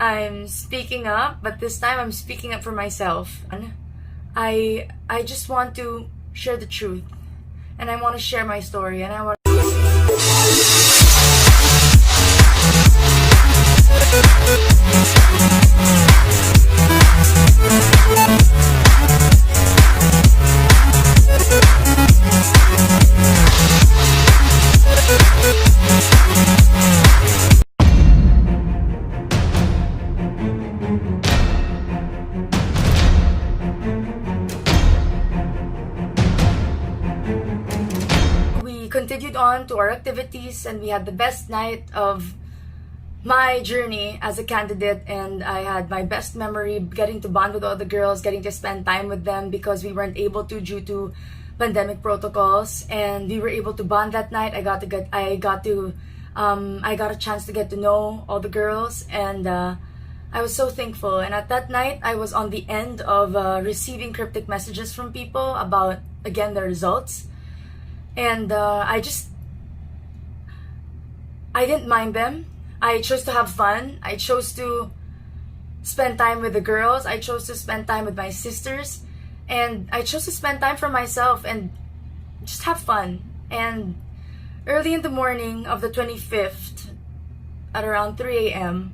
I'm speaking up, but this time I'm speaking up for myself. I just want to share the truth, and I want to share my story, and I want we continued on to our activities, and we had the best night of my journey as a candidate. And I had my best memory getting to bond with all the girls, getting to spend time with them because we weren't able to due to pandemic protocols, and we were able to bond that night. I got a chance to get to know all the girls, and I was so thankful. And at that night, I was on the end of receiving cryptic messages from people about, again, their results. And I didn't mind them. I chose to have fun. I chose to spend time with the girls. I chose to spend time with my sisters. And I chose to spend time for myself and just have fun. And early in the morning of the 25th, at around 3 a.m.,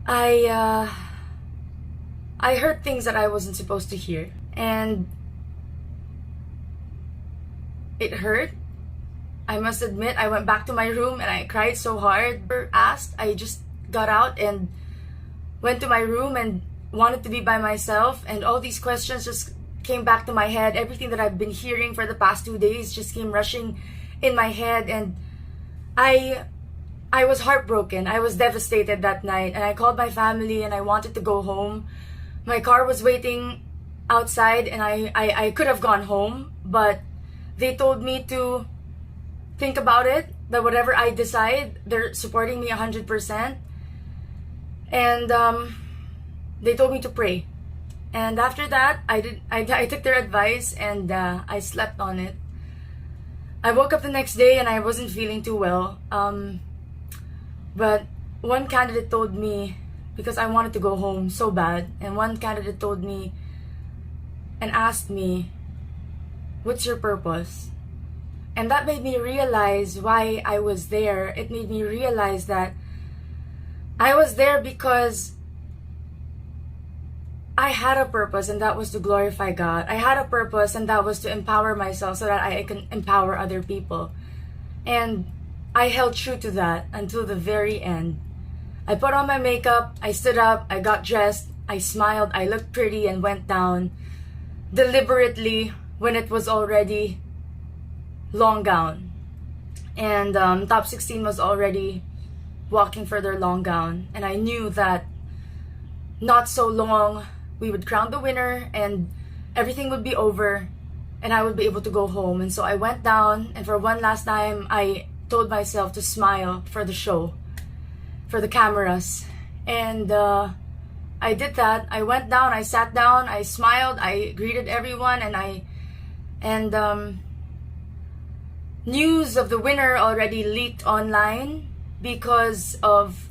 I heard things that I wasn't supposed to hear. And it hurt. I must admit, I went back to my room and I cried so hard. I just got out and went to my room and wanted to be by myself, and all these questions just came back to my head. Everything that I've been hearing for the past 2 days just came rushing in my head, and I was heartbroken. I was devastated that night, and I called my family and I wanted to go home. My car was waiting outside, and I could have gone home, but they told me to think about it, that whatever I decide, they're supporting me 100%. And they told me to pray. And after that, I took their advice, and I slept on it. I woke up the next day and I wasn't feeling too well. But one candidate told me, because I wanted to go home so bad, and one candidate told me and asked me, "What's your purpose?" And that made me realize why I was there. It made me realize that I was there because I had a purpose, and that was to glorify God. I had a purpose, and that was to empower myself so that I can empower other people. And I held true to that until the very end. I put on my makeup, I stood up, I got dressed, I smiled, I looked pretty, and went down deliberately when it was already long gown. And top 16 was already walking for their long gown. And I knew that not so long we would crown the winner and everything would be over and I would be able to go home. And so I went down, and for one last time I told myself to smile for the show, for the cameras. And I did that. I went down, I sat down, I smiled, I greeted everyone, and news of the winner already leaked online because of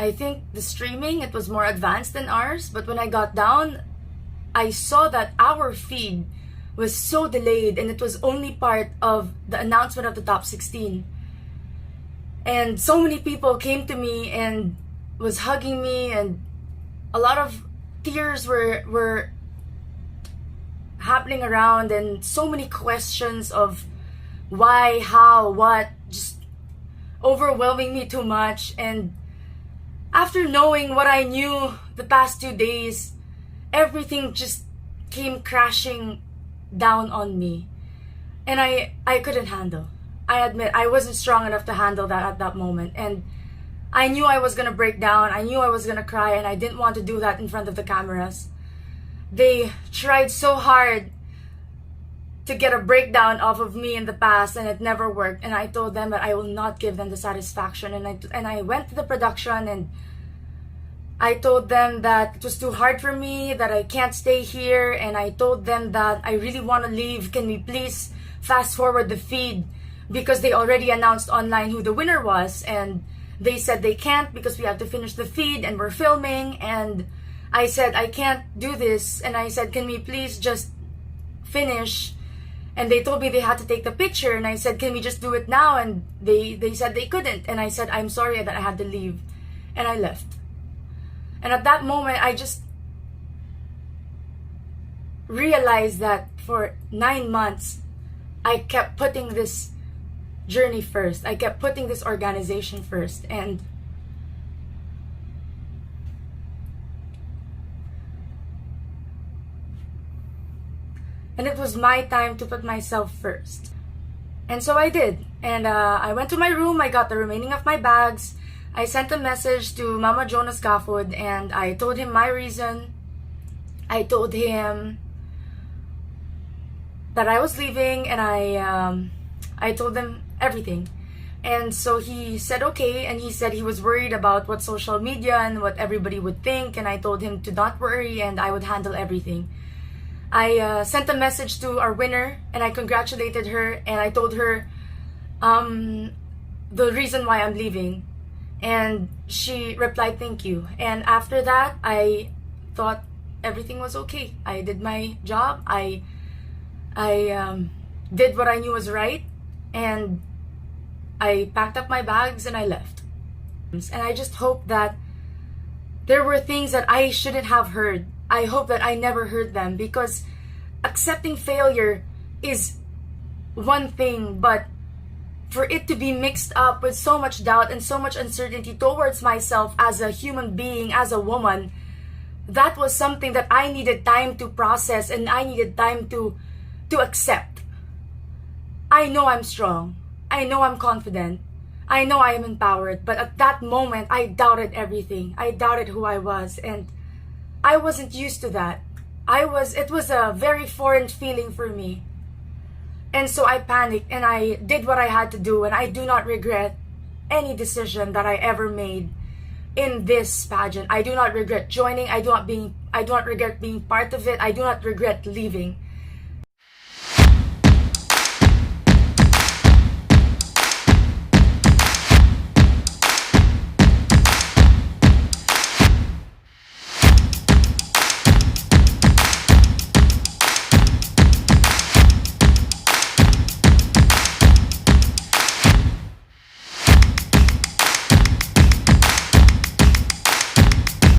I think the streaming, it was more advanced than ours. But when I got down, I saw that our feed was so delayed, and it was only part of the announcement of the top 16. And so many people came to me and was hugging me, and a lot of tears were happening around, and so many questions of why, how, what, just overwhelming me too much. And after knowing what I knew the past 2 days, everything just came crashing down on me. And I couldn't handle. I admit I wasn't strong enough to handle that at that moment. And I knew I was gonna break down. I knew I was gonna cry, and I didn't want to do that in front of the cameras. They tried so hard to get a breakdown off of me in the past, and it never worked. And I told them that I will not give them the satisfaction. And I went to the production, and I told them that it was too hard for me, that I can't stay here. And I told them that I really want to leave. Can we please fast forward the feed? Because they already announced online who the winner was. And they said they can't because we have to finish the feed and we're filming. And I said, I can't do this. And I said, can we please just finish? And they told me they had to take the picture. And I said, can we just do it now? And they said they couldn't. And I said, I'm sorry that I had to leave. And I left. And at that moment, I just realized that for 9 months, I kept putting this journey first. I kept putting this organization first. And it was my time to put myself first. And so I did. And I went to my room. I got the remaining of my bags. I sent a message to Mama Jonas Gafford and I told him my reason. I told him that I was leaving, and I told him everything. And so he said okay, and he said he was worried about what social media and what everybody would think, and I told him to not worry and I would handle everything. I sent a message to our winner and I congratulated her, and I told her the reason why I'm leaving, and she replied thank you. And after that, I thought everything was okay. I did my job. I did what I knew was right, and I packed up my bags and I left. And I just hope that there were things that I shouldn't have heard. I hope that I never heard them, because accepting failure is one thing, but for it to be mixed up with so much doubt and so much uncertainty towards myself as a human being, as a woman, that was something that I needed time to process and I needed time to accept. I know I'm strong. I know I'm confident. I know I am empowered. But at that moment, I doubted everything. I doubted who I was. And I wasn't used to that. It was a very foreign feeling for me. And so I panicked and I did what I had to do. And I do not regret any decision that I ever made in this pageant. I do not regret joining. I do not regret being part of it. I do not regret leaving.